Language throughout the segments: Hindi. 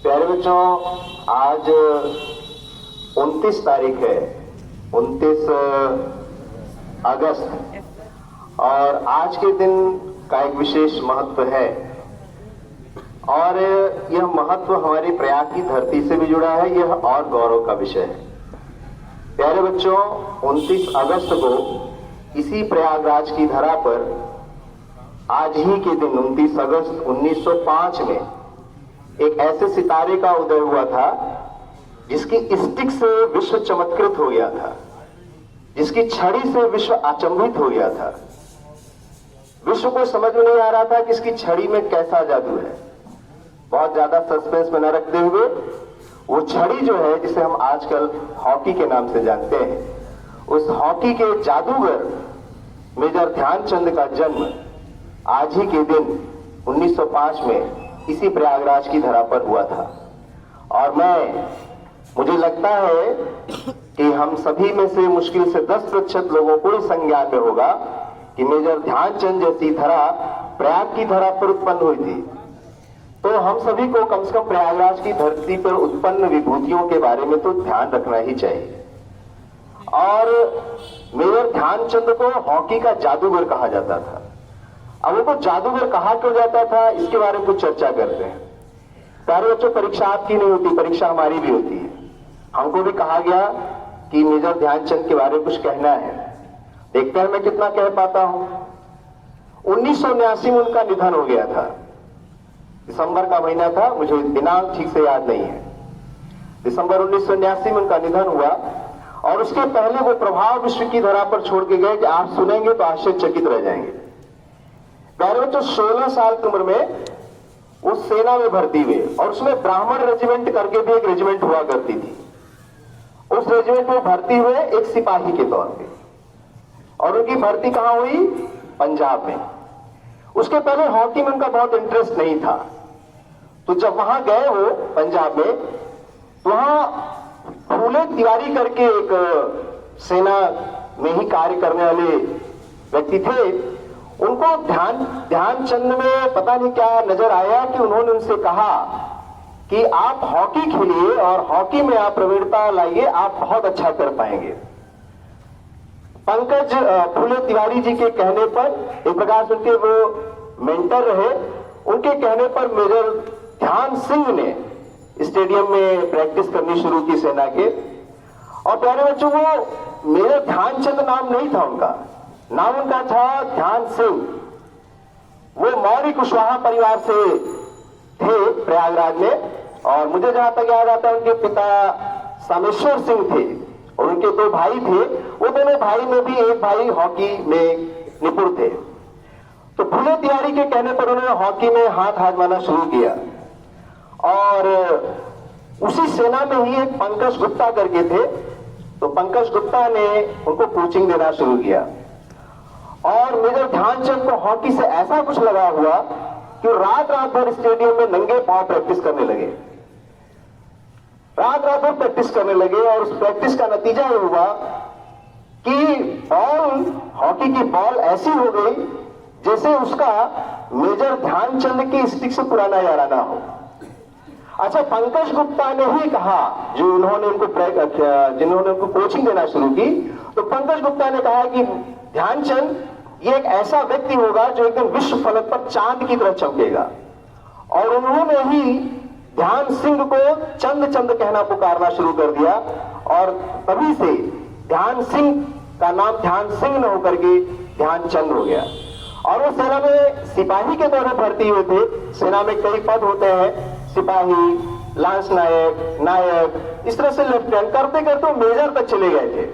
प्यारे बच्चों, आज 29 तारीख है, 29 अगस्त, और आज के दिन का एक विशेष महत्व है। और यह महत्व हमारी प्रयाग की धरती से भी जुड़ा है, यह और गौरव का विषय है। प्यारे बच्चों, 29 अगस्त को इसी प्रयागराज की धरा पर आज ही के दिन 29 अगस्त 1905 में एक ऐसे सितारे का उदय हुआ था जिसकी स्टिक से विश्व चमत्कृत हो गया था, जिसकी छड़ी से विश्व अचंभित हो गया था। विश्व को समझ में नहीं आ रहा था कि इसकी छड़ी में कैसा जादू है। बहुत ज्यादा सस्पेंस में न रखते हुए वो छड़ी जो है, जिसे हम आजकल हॉकी के नाम से जानते हैं, उस हॉकी के जादूगर मेजर ध्यानचंद का जन्म आज ही के दिन 1905 में इसी प्रयागराज की धरा पर हुआ था। और मुझे लगता है कि हम सभी में से मुश्किल से 10% लोगों को इस संज्ञान में होगा कि मेजर ध्यानचंद जैसी धरा प्रयाग की धरा पर उत्पन्न हुई थी। तो हम सभी को कम से कम प्रयागराज की धरती पर उत्पन्न विभूतियों के बारे में तो ध्यान रखना ही चाहिए। और मेजर ध्यानचंद को हॉकी का जादूगर कहा जाता था। अब उनको जादूगर कहा क्यों जाता था, इसके बारे में कुछ चर्चा करते हैं। प्यारे बच्चों, परीक्षा आपकी नहीं होती, परीक्षा हमारी भी होती है। हमको भी कहा गया कि मेजर ध्यानचंद के बारे में कुछ कहना है। देखते हैं मैं कितना कह पाता हूं। 1979 में उनका निधन हो गया था। दिसंबर का महीना था, मुझे दिनांक ठीक से याद नहीं है। दिसंबर 1979 में उनका निधन हुआ। और उसके पहले वो प्रभाव विश्व की धरा पर छोड़ के गए कि आप सुनेंगे तो आश्चर्यचकित रह जाएंगे। प्यारे बच्चों, 16 साल की उम्र में वो सेना में भर्ती हुए, और उसमें ब्राह्मण रेजिमेंट करके भी एक रेजिमेंट हुआ करती थी। उस रेजिमेंट में भर्ती हुए एक सिपाही के तौर पे, और उनकी भर्ती कहां हुई? पंजाब में। उसके पहले हॉकी में उनका बहुत इंटरेस्ट नहीं था। तो जब वहां गए वो पंजाब में, तो वहां फूले तिवारी करके एक सेना में ही कार्य करने वाले व्यक्ति थे। उनको ध्यानचंद में पता नहीं क्या नजर आया कि उन्होंने उनसे कहा कि आप हॉकी खेलिए और हॉकी में आप प्रवीणता लाइए, आप बहुत अच्छा कर पाएंगे। पंकज फूले तिवारी जी के कहने पर, एक प्रकार से उनके वो मेंटर रहे, उनके कहने पर मेजर ध्यान सिंह ने स्टेडियम में प्रैक्टिस करनी शुरू की सेना के। और प्यारे बच्चों, वो मेजर ध्यानचंद नाम नहीं था उनका, नाम उनका था ध्यान सिंह। वो मौर्य कुशवाहा परिवार से थे प्रयागराज में। और मुझे जहां तक याद आता है, उनके पिता सामेश्वर सिंह थे और उनके 2 भाई थे। वो दोनों भाई में भी एक भाई हॉकी में निपुण थे। तो फूले तिवारी के कहने पर उन्होंने हॉकी में हाथ आजमाना शुरू किया। और उसी सेना में ही एक पंकज गुप्ता करके थे। तो पंकज गुप्ता ने उनको कोचिंग देना शुरू किया। और मेजर ध्यानचंद को हॉकी से ऐसा कुछ लगा हुआ कि रात रात भर स्टेडियम में नंगे पांव प्रैक्टिस करने लगे, रात रात भर प्रैक्टिस करने लगे। और उस प्रैक्टिस का नतीजा ये हुआ कि बॉल, हॉकी की बॉल ऐसी हो गई जैसे उसका मेजर ध्यानचंद की स्टिक से पुराना यारा ना हो। अच्छा, पंकज गुप्ता ने ही कहा, जो जिन्होंने उनको कोचिंग देना शुरू की, तो पंकज गुप्ता ने कहा कि ध्यानचंद ये एक ऐसा व्यक्ति होगा जो एकदम विश्व फलक पर चांद की तरह चमकेगा। और उन्होंने ही ध्यान सिंह को चंद कहना पुकारना शुरू कर दिया। और तभी से ध्यान सिंह का नाम ध्यान सिंह न होकर के ध्यानचंद हो गया। और वो सेना में सिपाही के तौर पर भर्ती हुए थे। सेना में कई पद होते हैं, सिपाही, लांस नायक, नायक, इस तरह से लेफ्टिनेंट करते करते मेजर तक चले गए थे,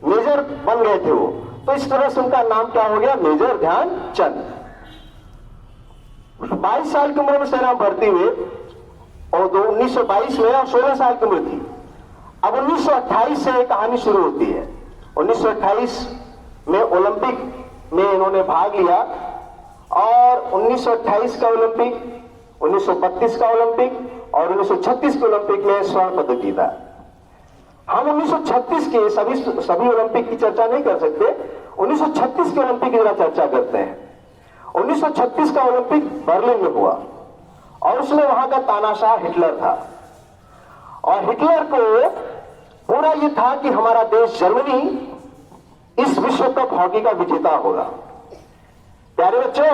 मेजर बन गए थे वो। तो इस तरह से उनका नाम क्या हो गया? मेजर ध्यानचंद। 22 साल की उम्र में सेना में भर्ती हुए और 1922 में, और 16 साल की उम्र थी। अब 1928 से कहानी शुरू होती है। 1928 में ओलंपिक में इन्होंने भाग लिया। और 1928 का ओलंपिक, 1932 का ओलंपिक और 1936 के ओलंपिक में स्वर्ण पदक जीता। हम 1936 के सभी ओलंपिक की चर्चा नहीं कर सकते, 1936 के ओलंपिक की जरा चर्चा करते हैं। 1936 का ओलंपिक बर्लिन में हुआ और उसमें वहां का तानाशाह हिटलर था। और हिटलर को पूरा ये था कि हमारा देश जर्मनी इस विश्व कप हॉकी का विजेता होगा। प्यारे बच्चों,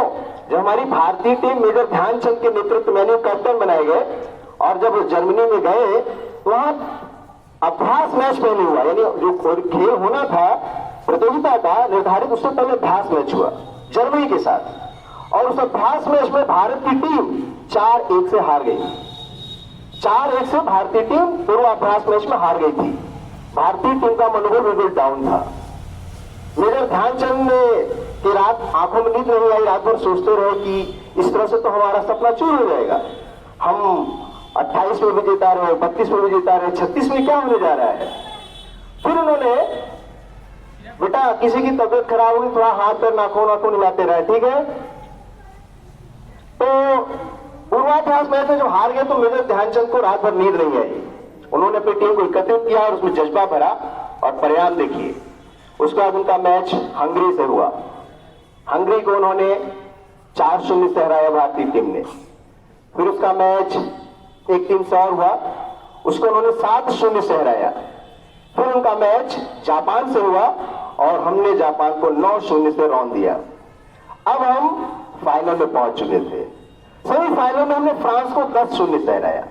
जब हमारी भारतीय टीम मेजर ध्यानचंद के नेतृत्व में कैप्टन बनाए गए और जब जर्मनी में गए तो वहां अभ्यास मैच पहले हुआ, यानी जो खेल होना था, प्रतियोगिता का निर्धारित, उससे पहले अभ्यास मैच हुआ जर्मनी के साथ। और उस अभ्यास मैच में भारत की टीम 4-1 से हार गई। 4-1 से भारतीय टीम पूर्वाभ्यास मैच में हार गई थी। भारतीय टीम का मनोबल बिल्कुल डाउन था। मेजर ध्यानचंद की रात आंखों में नींद नहीं आई, रात भर सोचते रहे कि इस तरह से तो हमारा सपना चूर हो जाएगा। हम 28 में विजेता रहे, 32 में विजेता रहे, 36 में क्या होने जा रहा है। फिर उन्होंने, बेटा किसी की तबीयत खराब हुई, थोड़ा हाथ पैर नाखून हिलाते रहे, ठीक है। तो पूर्वाभ्यास मैच में जब हार गए तो मेजर ध्यानचंद को रात भर नींद नहीं आई। उन्होंने अपनी टीम को एकत्रित किया और उसमें जज्बा भरा और परिणाम देखिए। उसके बाद उनका मैच हंगरी से हुआ। हंगरी को उन्होंने 4-0 से हराया भारतीय टीम ने। फिर उसका मैच एक टीम से और हुआ, उसको उन्होंने 7-0 से हराया। फिर उनका मैच जापान से हुआ और हमने जापान को 9-0 से रौंद दिया। अब हम फाइनल में पहुंच चुके थे। सेमीफाइनल में हमने फ्रांस को 10-0 से हराया।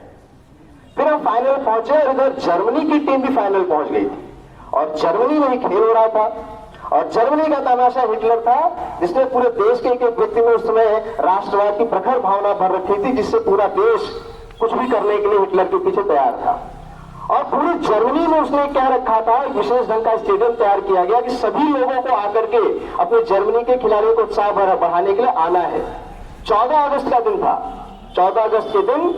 फिर हम फाइनल पहुंचे और इधर जर्मनी की टीम भी फाइनल पहुंच गई थी और जर्मनी में ही खेल हो रहा था। और जर्मनी का तानाशाह हिटलर था, जिसने पूरे देश के एक व्यक्ति में उस समय राष्ट्रवाद की प्रखर भावना भर रखी थी, जिससे पूरा देश कुछ भी करने के लिए हिटलर के पीछे तैयार था। और पूरी जर्मनी में उसने क्या रखा था, एक विशेष ढंग का स्टेडियम तैयार किया गया कि सभी लोगों को आकर के अपने जर्मनी के खिलाड़ियों को उत्साह बढ़ाने के लिए आना है। 14 अगस्त का दिन था। 14 अगस्त के दिन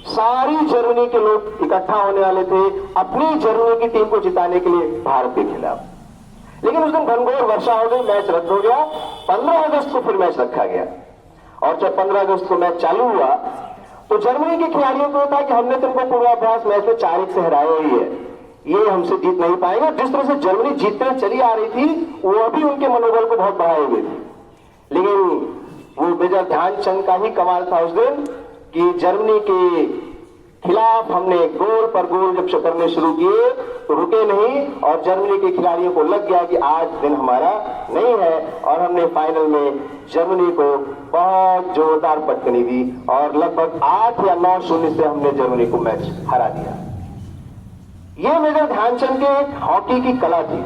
सारी जर्मनी के लोग इकट्ठा होने वाले थे अपनी जर्मनी की टीम को जिताने के लिए भारत के खिलाफ। लेकिन उस दिन घनघोर वर्षा हो गई, मैच रद्द हो गया। 15 अगस्त को फिर मैच रखा गया और जब 15 अगस्त को मैच चालू हुआ तो जर्मनी के खिलाड़ियों को था कि हमने तुमको पूर्वाभ्यास मैच में 4-1 से हराया ही है, ये हमसे जीत नहीं पाएंगे। जिस तरह से जर्मनी जीतते चली आ रही थी वो भी उनके मनोबल को बहुत बढ़ाए हुए थे। लेकिन वो मेजर ध्यानचंद का ही कमाल था उस दिन कि जर्मनी के खिलाफ हमने गोल पर गोल जब करने शुरू किए तो रुके नहीं और जर्मनी के खिलाड़ियों को लग गया कि आज दिन हमारा नहीं है और हमने फाइनल में जर्मनी को बहुत जोरदार पटकनी दी और लगभग 8 या 9-0 से हमने जर्मनी को मैच हरा दिया। यह मेजर ध्यानचंद के एक हॉकी की कला थी।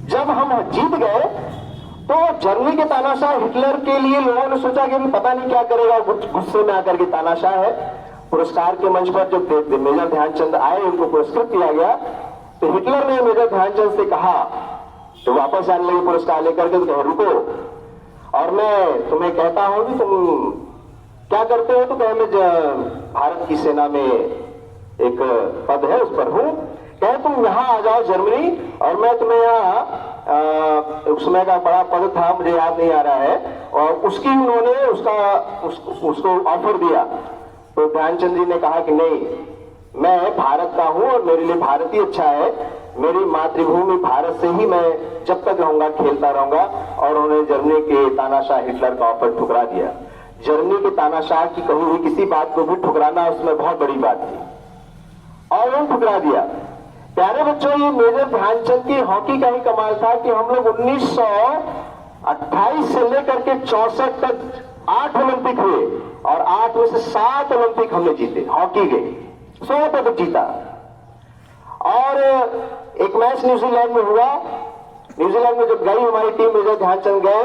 जब हम जीत गए तो जर्मनी के तानाशाह हिटलर के लिए लोगों ने सोचा कि पता नहीं क्या करेगा, गुस्से में आकर के तानाशाह है। पुरस्कार के मंच पर जब मेजर ध्यानचंद आए, उनको पुरस्कृत किया गया तो हिटलर ने मेजर ध्यानचंद से कहा, तो वापस आने लगे पुरस्कार लेकर के, तो कहे रुको और मैं तुम्हें कहता हूं कि तुम क्या करते हो। तो कहे मैं भारत की सेना में एक पद है उस पर हूं। कहे तुम यहाँ आ जाओ जर्मनी और मैं तुम्हें यहाँ उस समय का बड़ा पद था, मुझे याद नहीं आ रहा है, और उसकी उन्होंने उसको ऑफर दिया। तो ध्यानचंद जी ने कहा कि नहीं, मैं भारत का हूं और मेरे लिए भारत ही अच्छा है, मेरी मातृभूमि भारत से ही मैं जब तक रहूंगा खेलता रहूंगा। और उन्होंने जर्मनी के तानाशाह हिटलर का ऑफर ठुकरा दिया। जर्मनी के तानाशाह की कही हुई किसी बात को भी ठुकराना उसमें बहुत बड़ी बात थी और उन्होंने ठुकरा दिया। प्यारे बच्चों, ये मेजर ध्यानचंद की हॉकी का ही कमाल था कि हम लोग 1928 से लेकर के 64 तक 8 ओलंपिक हुए और 8 में से 7 ओलंपिक हमने जीते हॉकी के, 100 पदक जीता। और एक मैच न्यूजीलैंड में हुआ। न्यूजीलैंड में जब गई हमारी टीम, मेजर ध्यानचंद गए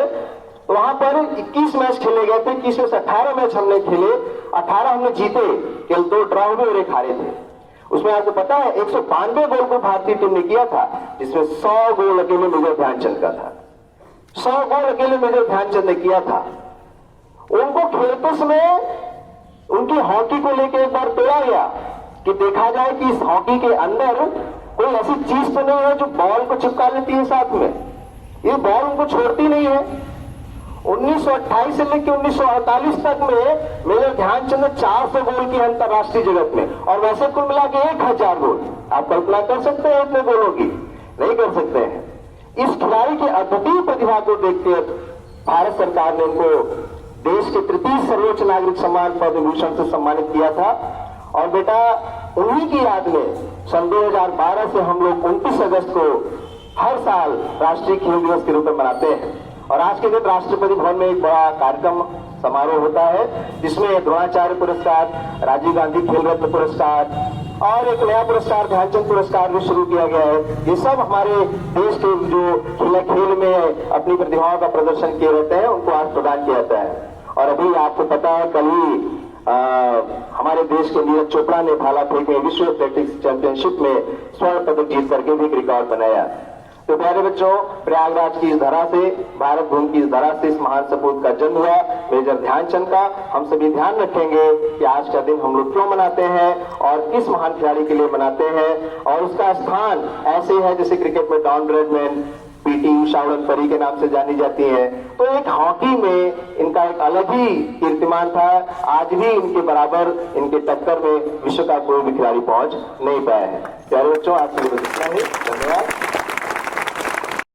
तो वहां पर 21 मैच खेले गए थे। 21 में से 18 मैच हमने खेले, 18 हमने जीते, केवल 2 ड्रॉ हुए और 1 हारे थे। उसमें आपको पता है 192 गोल को भारतीय टीम ने किया था, जिसमें 100 गोल अकेले मेजर ध्यानचंद का था। 100 गोल अकेले मेजर ध्यानचंद ने किया था। उनको खेलते समय उनकी हॉकी को लेकर एक बार तोड़ा गया कि देखा जाए कि इस हॉकी के अंदर कोई ऐसी चीज तो नहीं है जो बॉल को चिपका लेती है साथ में, ये बॉल उनको छोड़ती नहीं है। 1928 से लेकर 1948 तक में मेजर ध्यानचंद ने 400 गोल किए अंतरराष्ट्रीय जगत में और वैसे कुल मिला के 1000 गोल। आप कल्पना कर सकते हैं इतने गोलों की? नहीं कर सकते हैं। इस खिलाड़ी की अद्वितीय प्रतिभा को देखते भारत सरकार ने उनको देश के तृतीय सर्वोच्च नागरिक सम्मान पद्म भूषण से सम्मानित किया था और बेटा उन्हीं की याद में सन 2012 से हम लोग 29 अगस्त को हर साल राष्ट्रीय खेल दिवस के रूप में मनाते हैं। और आज के दिन राष्ट्रपति भवन में एक बड़ा कार्यक्रम समारोह होता है जिसमें द्रोणाचार्य पुरस्कार, राजीव गांधी खेल रत्न पुरस्कार और एक नया पुरस्कार ध्यानचंद पुरस्कार भी शुरू किया गया है। ये सब हमारे देश के जो खेल में अपनी प्रतिभाओं का प्रदर्शन किए रहते हैं उनको आज प्रदान किया जाता है। और अभी आपको पता है कल ही हमारे देश के नीरज चोपड़ा ने भाला फेंक में विश्व एथलेटिक्स चैंपियनशिप में स्वर्ण पदक जीत करके भी एक रिकॉर्ड बनाया। तो प्यारे बच्चों, प्रयागराज की इस धरा से, भारत भूमि की इस धरा से इस महान सपूत का जन्म हुआ मेजर ध्यानचंद का। हम सभी ध्यान रखेंगे कि आज का दिन हम लोग क्यों मनाते हैं और किस महान खिलाड़ी के लिए मनाते हैं। और उसका स्थान ऐसे है जैसे क्रिकेट में डॉन ब्रैडमैन, पीटी उषा परी के नाम से जानी जाती है, तो एक हॉकी में इनका एक अलग ही कीर्तिमान था। आज भी इनके बराबर, इनके टक्कर में विश्व का कोई भी खिलाड़ी पहुंच नहीं पाया है। प्यारे बच्चों, आज के लिए इतना ही। धन्यवाद।